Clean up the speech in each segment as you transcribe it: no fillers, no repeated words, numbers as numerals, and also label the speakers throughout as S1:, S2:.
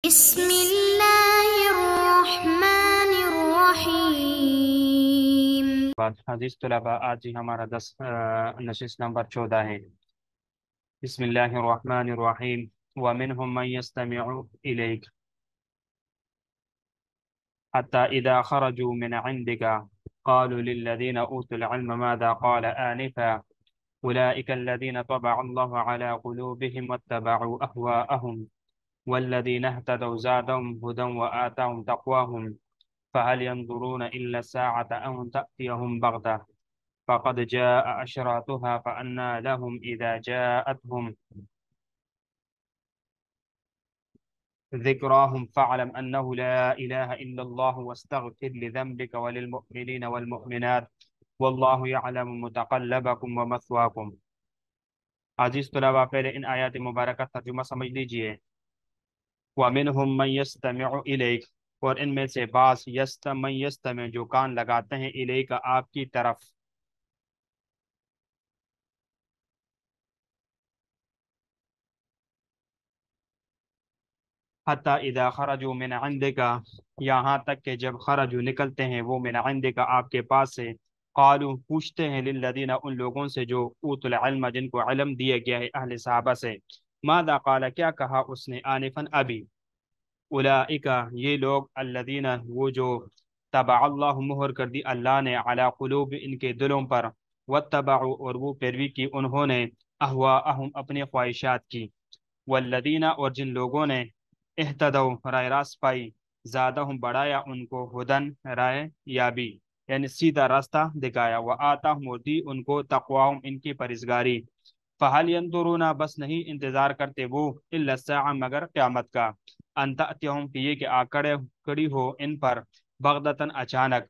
S1: بسم اللہ الرحمن الرحیم۔
S2: عزیز طلباء، آج ہی ہمارا نشست نمبر 14 ہے۔ بسم اللہ الرحمن الرحیم۔ وَمِنْهُمْ مَنْ يَسْتَمِعُ إِلَيْكَ حَتَّى إِذَا خَرَجُوا مِنْ عِنْدِكَ قَالُوا لِلَّذِينَ أُوتُوا الْعِلْمَ مَاذَا قَالَ آنِفًا أُولَئِكَ الَّذِينَ طَبَعَ اللَّهُ عَلَى قُلُوبِهِمْ وَاتَّبَعُوا أَهْوَاءَهُمْ وَالَّذِينَ اهْتَدَوْا زَادَهُمْ هُدًى وَآتَاهُمْ تَقْوَاهُمْ فَهَلْ يَنظُرُونَ إِلَّا السَّاعَةَ أَن تَأْتِيَهُمْ بَغْتَةً فقد جاء أشراطها فأنى لهم إذا جاءتهم ذكراهم فاعلم أنه لا إله إلا الله واستغفر لذنبك وللمؤمنين والمؤمنات والله يعلم متقلبكم ومثواكم۔ عزیز طلباء، پہلے ان آیات مبارکہ ترجمہ سمجھ لیجئے۔ وَمِنْهُمْ مَنْ يَسْتَمِعُ إِلَيْكَ، اور ان میں سے بعض من يستمع جو کان لگاتے ہیں، الیک آپ کی طرف۔ حتی اذا خرجوا من عندک، یہاں تک کہ جب خرجوا نکلتے ہیں وہ من عندک آپ کے پاس سے، قالوا پوچھتے ہیں للذین ان لوگوں سے جو اوت العلم جن کو علم دیا گیا ہے اہل صحابہ سے، ماذا قال کیا کہا اس نے، آنفا ابھی، اولئک یہ لوگ، الذین وہ جو، تبع اللہ مہر کر دی اللہ نے، علی قلوب ان کے دلوں پر، واتبعوا اور وہ پیروی کی انہوں نے، اہواءہم اپنی خواہشات کی، والذین اور جن لوگوں نے، اہتدوا رائے راست پائی، زادہم بڑھایا ان کو، ہدن رائے یابی یعنی سیدھا راستہ دکھایا، وآتاہم اور دی ان کو، تقواہم ان کی پرہیزگاری، فہل ینظرون بس نہیں انتظار کرتے وہ، الا الساعہ مگر قیامت کا، ان تأتیہم کہ یہ کہ کڑی ہو ان پر، بغدتاً اچانک،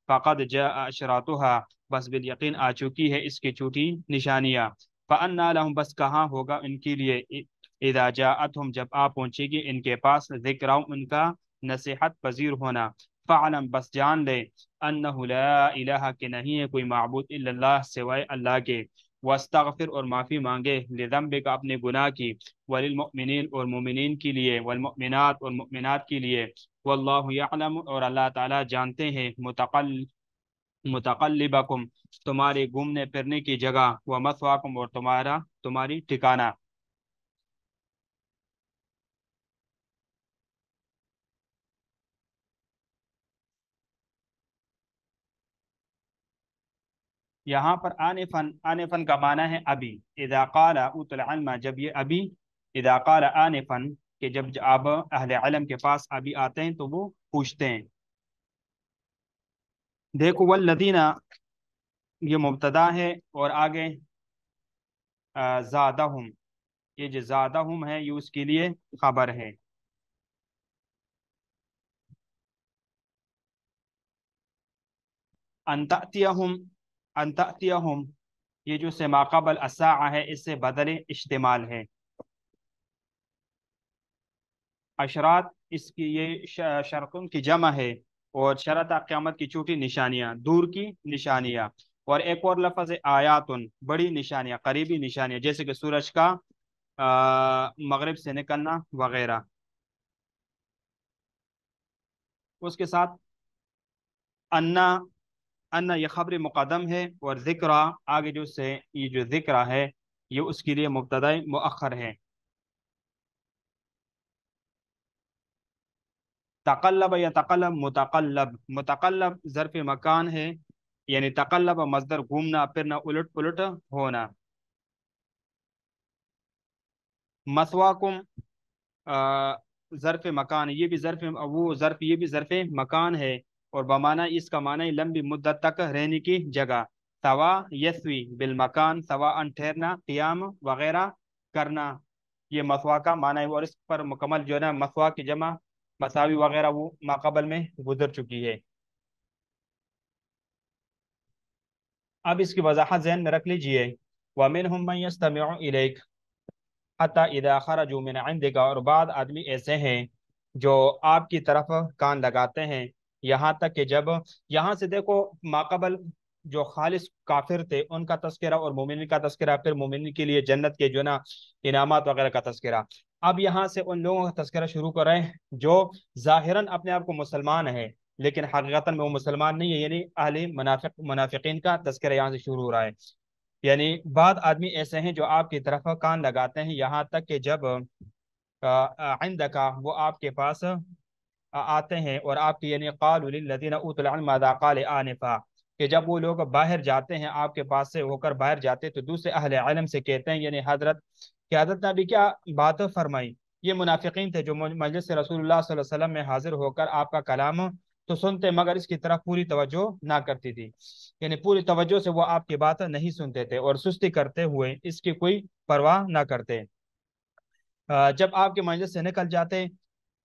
S2: فقد جاء اشراطها بس بالیقین آ چکی ہے اس کی جھوٹی نشانیاں، فأنا لهم بس کہاں ہوگا ان کے لیے، اذا جاءتهم جب آ پہنچے گی ان کے پاس، ذکرہم ان کا نصیحت پذیر ہونا، فعلم بس جان لے، انہ لا الہ کہ نہیں ہے کوئی معبود الا اللہ سوائے اللہ کے، واستغفر اور معافی مانگے، لذنبک اپنے گناہ کی، وللمؤمنین اور مومنین کے لیے، والمؤمنات اور مؤمنات کے لیے، واللہ یعلم اور اللہ تعالی جانتے ہیں، متقلبکم تمہارے گھومنے پھرنے کی جگہ، ومثواکم اور تمہاری ٹھکانہ۔ یہاں پر آنفن کا معنی ہے ابھی، اذا قال اوت العلم جب یہ ابھی، اذا قال آنفن کہ جب آپ اہل علم کے پاس ابھی آتے ہیں تو وہ پوچھتے ہیں۔ دیکھو والذین یہ مبتدا ہے، اور آگے زادہم، یہ جو زادہم ہے یہ اس کے لیے خبر ہے۔ ان تأتیہم یہ جو سے ماقبل الساعہ ہے اس سے بدل اشتمال ہے، اشرات اس کی یہ شرطوں کی جمع ہے، اور شرط قیامت کی چھوٹی نشانیاں، دور کی نشانیاں، اور ایک اور لفظ ہے آیاتن بڑی نشانیاں، قریبی نشانیاں، جیسے کہ سورج کا مغرب سے نکلنا وغیرہ۔ اس کے ساتھ انا، انا یہ خبر مقدم ہے، اور ذکرہ آگے جو سے یہ جو ذکرہ ہے یہ اس کے لیے مبتدا مؤخر ہے۔ تقلب یا تقلب، متقلب ظرف مکان ہے، یعنی تقلب مصدر گھومنا پھرنا، الٹ پلٹ ہونا۔ مثواکم ظرف مکان، یہ بھی ظرف، وہ ظرف یہ بھی ظرف مکان ہے، اور بمعنی اس کا معنی لمبی مدت تک رہنے کی جگہ، سوا یسوی بالمکان سوا ان ٹھہرنا، قیام وغیرہ کرنا، یہ مثوا کا معنی ہے، اور اس پر مکمل جو ہے نا مثوا کی جمع مساوی وغیرہ وہ ماقبل میں گزر چکی ہے۔ اب اس کی وضاحت ذہن میں رکھ لیجئے۔ وَمِنْهُمْ مَنْ يَسْتَمِعُ إِلَيْكَ حَتَّى إِذَا خَرَجُوا مِنْ عِنْدِكَ، اور بعض آدمی ایسے ہیں جو آپ کی طرف کان لگاتے ہیں، یہاں تک کہ جب، یہاں سے دیکھو ماقبل جو خالص کافر تھے ان کا تذکرہ، اور مومنین کا تذکرہ، پھر مومنین کے لیے جنت کے جو نا انعامات وغیرہ کا تذکرہ، اب یہاں سے ان لوگوں کا تذکرہ شروع کر رہے ہیں جو ظاہراً اپنے آپ کو مسلمان ہے لیکن حقیقتاً میں وہ مسلمان نہیں ہے، یعنی اہل منافقین کا تذکرہ یہاں سے شروع ہو رہا ہے۔ یعنی بعض آدمی ایسے ہیں جو آپ کی طرف کان لگاتے ہیں یہاں تک کہ جب عندکا وہ آپ کے پاس آتے ہیں، اور آپ کی یعنی قالوا للذین اوتوا العلم ماذا قال آنفا، کہ جب وہ لوگ باہر جاتے ہیں آپ کے پاس سے ہو کر باہر جاتے تو دوسرے اہل علم سے کہتے ہیں یعنی حضرت کہ حضرت نے ابھی کیا بات فرمائی۔ یہ منافقین تھے جو مجلس رسول اللہ صلی اللہ علیہ وسلم میں حاضر ہو کر آپ کا کلام تو سنتے مگر اس کی طرف پوری توجہ نہ کرتی تھی، یعنی پوری توجہ سے وہ آپ کی بات نہیں سنتے تھے اور سستی کرتے ہوئے اس کی کوئی پرواہ نہ کرتے۔ جب آپ کے مجلس سے نکل جاتے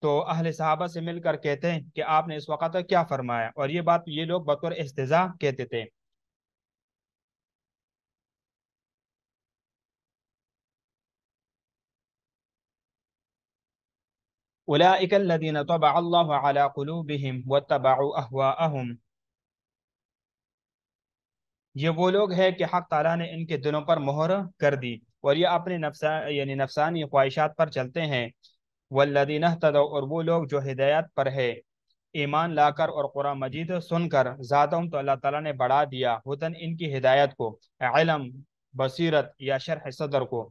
S2: تو اہل صحابہ سے مل کر کہتے ہیں کہ آپ نے اس وقت کیا فرمایا، اور یہ بات یہ لوگ بطور استہزاء کہتے تھے۔ اولئک الذین طبع اللہ علی قلوبہم واتبعوا اہواءہم، یہ وہ لوگ ہیں کہ حق تعالیٰ نے ان کے دلوں پر مہر کر دی اور یہ اپنے یعنی نفسانی خواہشات پر چلتے ہیں۔ والذین اہتدوا، اور وہ لوگ جو ہدایت پر ہے، ایمان لا کر اور قرآن مجید سن کر، زادہم تو اللہ تعالیٰ نے بڑھا دیا، ہدن ان کی ہدایت کو، علم بصیرت یا شرح صدر کو،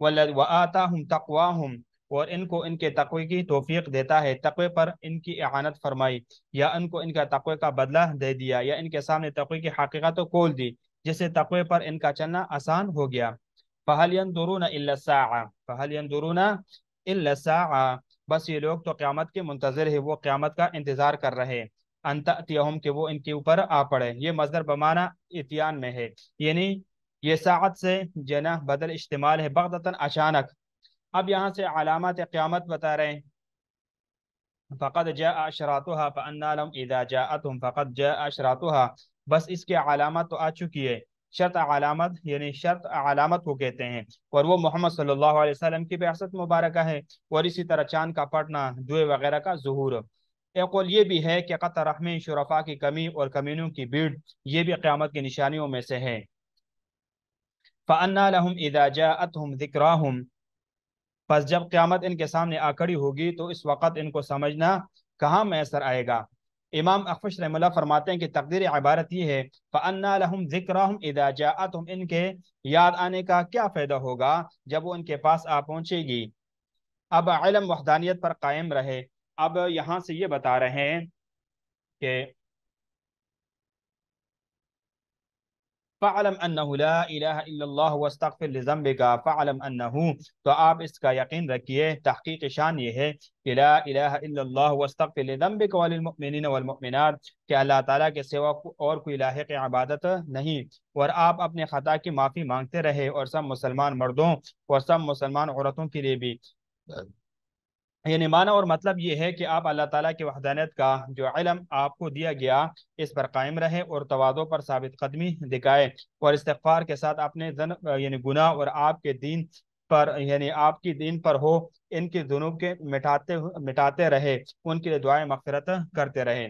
S2: وآتاہم تقواہم، اور ان کو ان کے تقوی کی توفیق دیتا ہے، تقوی پر ان کی اعانت فرمائی، یا ان کو ان کا تقوی کا بدلہ دے دیا، یا ان کے سامنے تقوی کی حقیقت کو کھول دی جس سے تقوی پر ان کا چلنا آسان ہو گیا۔ فَهَلْ يَنْظُرُونَ إِلَّا السَّاعَةَ فَهَلْ يَنْظُرُونَ إِلَّا السَّاعَةَ، بس یہ لوگ تو قیامت کے منتظر ہے، وہ قیامت کا انتظار کر رہے ہیں، ان تأتیہم، کہ وہ ان کے اوپر آ پڑے۔ یہ مصدر بمعنی اتیان میں ہے، یعنی یہ ساعت سے جناح بدل اشتمال ہے، بغتتاً اچانک۔ اب یہاں سے علامات قیامت بتا رہے ہیں، فقد جاء اشراطها فأنى لهم اذا جاءتهم فقد جاء اشراطها، بس اس کی علامت تو آ چکی ہے۔ شرط علامت یعنی شرط علامت کو کہتے ہیں، اور وہ محمد صلی اللہ علیہ وسلم کی بعثت مبارکہ ہے، اور اسی طرح چاند کا پڑنا، دوے وغیرہ کا ظہور۔ ایک قول یہ بھی ہے کہ قطع رحم شرفا کی کمی اور کمینوں کی بھیڑ، یہ بھی قیامت کی نشانیوں میں سے ہے۔ فَأَنَّى لَهُمْ إِذَا جَاءَتْهُمْ ذِكْرَاهُمْ، پس جب قیامت ان کے سامنے آ کھڑی ہوگی تو اس وقت ان کو سمجھنا کہاں میسر آئے گا۔ امام اخفش رحمہ اللہ فرماتے ہیں کہ تقدیر عبارت یہ ہے، فَأَنَّى لَهُمْ ذِكْرَاهُمْ إِذَا جَاءَتْهُمْ، ان کے یاد آنے کا کیا فائدہ ہوگا جب وہ ان کے پاس آ پہنچے گی۔ اب علم وحدانیت پر قائم رہے۔ اب یہاں سے یہ بتا رہے ہیں کہ فَعْلَمْ أَنَّهُ لَا إِلَهَ إِلَّا اللَّهُ وَاسْتَغْفِرْ لِذَنبِكَ فَعْلَمْ أَنَّهُ، تو آپ اس کا یقین رکھیے، تحقیق شان یہ ہے کہ لا الہ الا اللہ واستغفر لذنبک وللمؤمنین والمؤمنات، کہ اللہ تعالیٰ کے سوا اور کوئی لاحق عبادت نہیں، اور آپ اپنے خطا کی معافی مانگتے رہے، اور سب مسلمان مردوں اور سب مسلمان عورتوں کے لیے بھی۔ یعنی معنی اور مطلب یہ ہے کہ آپ اللہ تعالیٰ کی وحدانیت کا جو علم آپ کو دیا گیا اس پر قائم رہے، اور تواضع پر ثابت قدمی دکھائے، اور استغفار کے ساتھ اپنے یعنی گناہ اور آپ کے دین پر یعنی آپ کی دین پر ہو ان کے ذنوب کے مٹاتے رہے، ان کے لیے دعائیں مغفرت کرتے رہے۔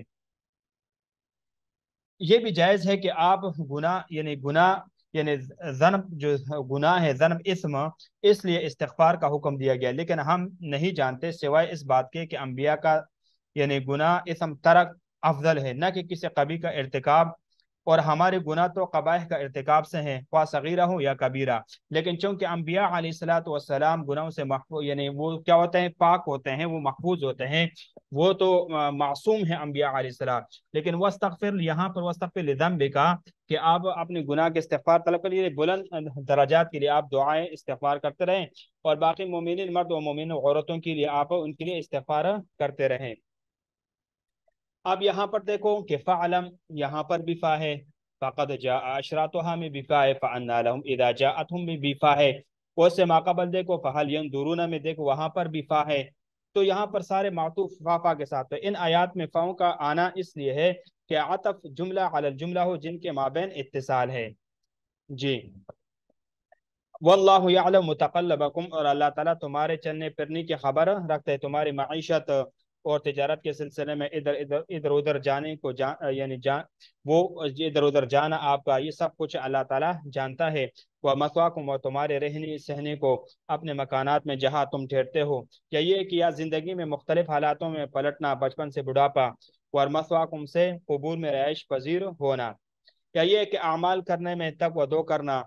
S2: یہ بھی جائز ہے کہ آپ گناہ یعنی ذنب جو گناہ ہے، ذنب اسم، اس لیے استغفار کا حکم دیا گیا، لیکن ہم نہیں جانتے سوائے اس بات کے کہ انبیاء کا یعنی گناہ اسم ترک افضل ہے نہ کہ کسی قبیح کا ارتکاب، اور ہمارے گناہ تو قبائح کا ارتکاب سے ہیں، خواہ صغیرہ ہو یا کبیرہ، لیکن چونکہ انبیاء علیہ الصلوۃ والسلام گناہوں سے محفوظ یعنی وہ کیا ہوتے ہیں، پاک ہوتے ہیں، وہ محفوظ ہوتے ہیں، وہ تو معصوم ہیں انبیاء علیہ السلام۔ لیکن وستغفر، یہاں پر وستغفر لذنبک، کہ آپ اپنے گناہ کے استغفار طلب کے لیے، بلند درجات کے لیے آپ دعائیں استغفار کرتے رہیں، اور باقی مومنین مرد و مومن عورتوں کے لیے آپ ان کے لیے استغفار کرتے رہیں۔ اب یہاں پر دیکھو کہ فعلم، یہاں پر بھی فا ہے، فقد جاء اشراطها میں بھی فا ہے، فأنى لهم اذا جاءتهم میں بھی فا ہے، اس سے ماقبل دیکھو فهل ينظرون میں دیکھو وہاں پر بھی فا ہے، تو یہاں پر سارے معطوف فا کے ساتھ ہے۔ ان آیات میں فاؤں کا آنا اس لیے ہے کہ عطف جملہ علی الجملہ ہو جن کے مابین اتصال ہے۔ جی، واللہ یعلم متقلبکم، اور اللہ تعالیٰ تمہارے چلنے پھرنے کی خبر رکھتے ہے، تمہاری معیشت اور تجارت کے سلسلے میں ادھر ادھر جانے کو وہ ادھر ادھر جانا آپ کا، یہ سب کچھ اللہ تعالیٰ جانتا ہے۔ وَمَثْوَاكُمْ، اور تمہارے رہنے سہنے کو اپنے مکانات میں جہاں تم ٹھہرتے ہو، یا یہ کہ یا زندگی میں مختلف حالاتوں میں پلٹنا، بچپن سے بڑھاپا، وَمَثْوَاكُمْ سے قبور میں رہائش پذیر ہونا، یا یہ کہ اعمال کرنے میں تک و دو کرنا،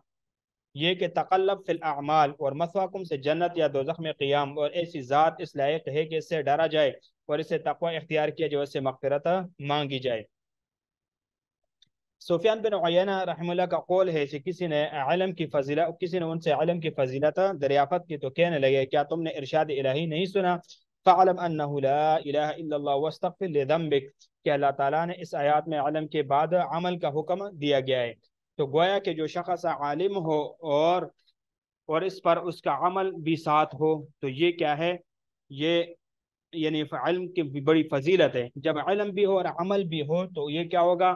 S2: یہ کہ تقلب فی الاعمال، اور مثواکم سے جنت یا دوزخ میں قیام، اور ایسی ذات اس لائق ہے کہ اس سے ڈرا جائے اور اسے تقوی اختیار کیا جو اس سے مغفرت مانگی جائے۔ سفیان بن عیینہ رحمہ اللہ کا قول ہے کہ کسی نے ان سے علم کی فضیلت دریافت کی تو کہنے لگے کیا تم نے ارشاد الہی نہیں سنا؟ فَعْلَمْ أَنَّهُ لَا إِلَهَ إِلَّا اللَّهُ وَاسْتَغْفِرْ لِذَنبِكَ، کہ اللہ تعالیٰ نے اس آیات میں علم کے بعد عمل کا حکم دیا گیا ہے۔ تو گویا کہ جو شخص عالم ہو اور اس پر اس کا عمل بھی ساتھ ہو تو یہ کیا ہے؟ یہ یعنی علم کی بڑی فضیلت ہے۔ جب علم بھی ہو اور عمل بھی ہو تو یہ کیا ہوگا؟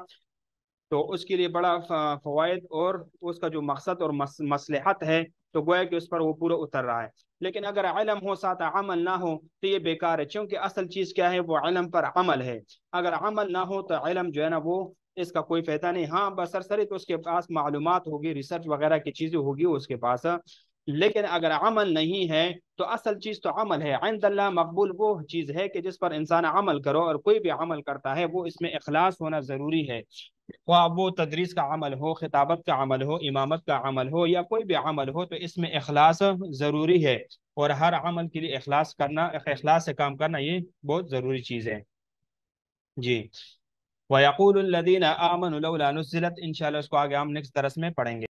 S2: تو اس کے لیے بڑا فوائد اور اس کا جو مقصد اور مصلحت ہے تو گویا کہ اس پر وہ پورا اتر رہا ہے۔ لیکن اگر علم ہو ساتھ عمل نہ ہو تو یہ بیکار ہے، چونکہ اصل چیز کیا ہے؟ وہ علم پر عمل ہے۔ اگر عمل نہ ہو تو علم جو ہے نا وہ اس کا کوئی فائدہ نہیں۔ ہاں بسرسری تو اس کے پاس معلومات ہوگی، ریسرچ وغیرہ کی چیزیں ہوگی اس کے پاس، لیکن اگر عمل نہیں ہے تو اصل چیز تو عمل ہے۔ عند اللہ مقبول وہ چیز ہے کہ جس پر انسان عمل کرو، اور کوئی بھی عمل کرتا ہے وہ اس میں اخلاص ہونا ضروری ہے۔ وہ تدریس کا عمل ہو، خطابت کا عمل ہو، امامت کا عمل ہو، یا کوئی بھی عمل ہو تو اس میں اخلاص ضروری ہے، اور ہر عمل کے لیے اخلاص سے کام کرنا یہ بہت ضروری چیز ہے۔ جی، وَيَقُولُ الَّذِينَ آمَنُوا لَوْلَا نُزِّلَتْ، انشاءاللہ اس کو آگے ہم نیکسٹ درس میں پڑھیں گے۔